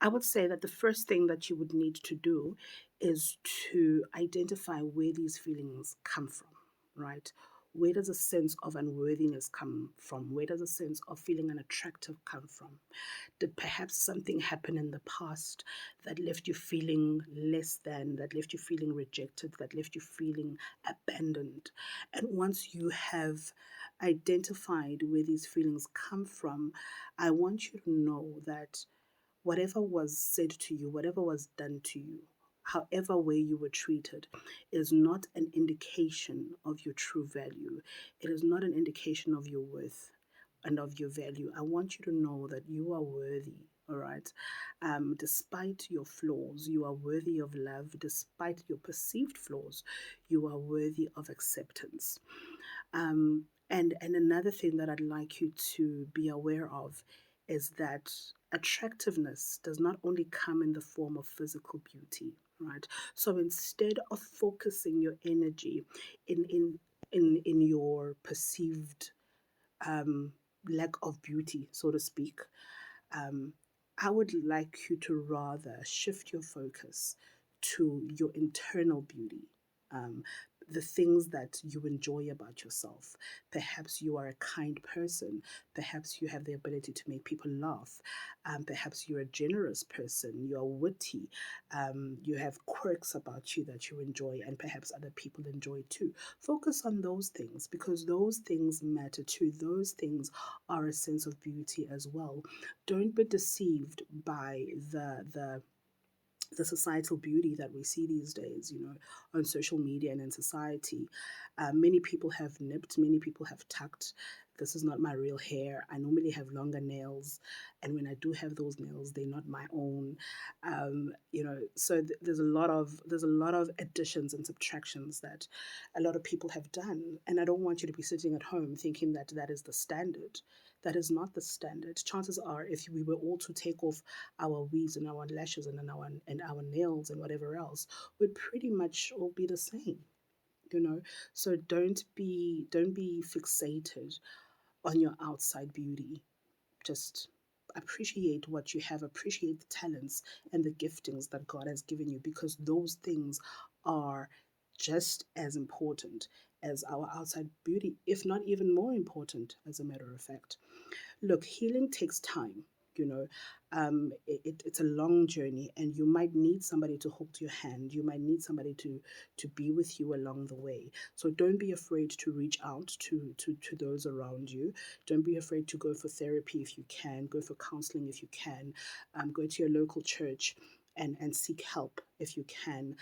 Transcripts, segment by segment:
I would say that the first thing that you would need to do is to identify where these feelings come from, right? Where does a sense of unworthiness come from? Where does a sense of feeling unattractive come from? Did perhaps something happen in the past that left you feeling less than, that left you feeling rejected, that left you feeling abandoned? And once you have identified where these feelings come from, I want you to know that whatever was said to you, whatever was done to you, however way you were treated, is not an indication of your true value. It is not an indication of your worth and of your value. I want you to know that you are worthy. All right. Despite your flaws, you are worthy of love. Despite your perceived flaws, you are worthy of acceptance. And another thing that I'd like you to be aware of is that attractiveness does not only come in the form of physical beauty, right? So instead of focusing your energy in in in your perceived um, lack of beauty, so to speak, um, I would like you to rather shift your focus to your internal beauty, um, the things that you enjoy about yourself. Perhaps you are a kind person. Perhaps you have the ability to make people laugh. Perhaps you're a generous person. You're witty. You have quirks about you that you enjoy, and perhaps other people enjoy too. Focus on those things because those things matter too. Those things are a sense of beauty as well. Don't be deceived by the societal beauty that we see these days, on social media and in society. Many people have nipped, many people have tucked. This is not my real hair. I normally have longer nails, and when I do have those nails, they're not my own. So there's a lot of additions and subtractions that a lot of people have done, and I don't want you to be sitting at home thinking that that is the standard. That is not the standard. Chances are, if we were all to take off our weaves and our lashes and our nails and whatever else, would pretty much all be the same, you know. So don't be fixated on your outside beauty. Just appreciate what you have, appreciate the talents and the giftings that God has given you, because those things are just as important as our outside beauty, if not even more important, as a matter of fact. Look, healing takes time. You know, it's a long journey, and you might need somebody to hold your hand. You might need somebody to be with you along the way. So don't be afraid to reach out to those around you. Don't be afraid to go for therapy if you can. Go for counseling if you can. Go to your local church and seek help if you can.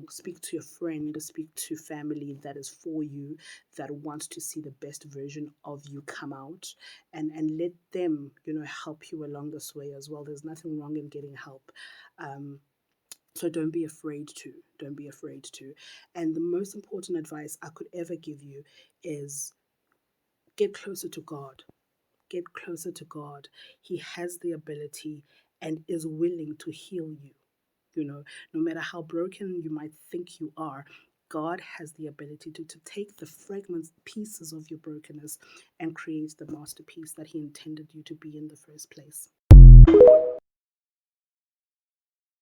Speak to your friend, speak to family that is for you, that wants to see the best version of you come out, and let them, help you along this way as well. There's nothing wrong in getting help. Um, so don't be afraid to. And the most important advice I could ever give you is get closer to God. Get closer to God. He has the ability and is willing to heal you. No matter how broken you might think you are, God has the ability to take the fragments, pieces of your brokenness, and create the masterpiece that He intended you to be in the first place.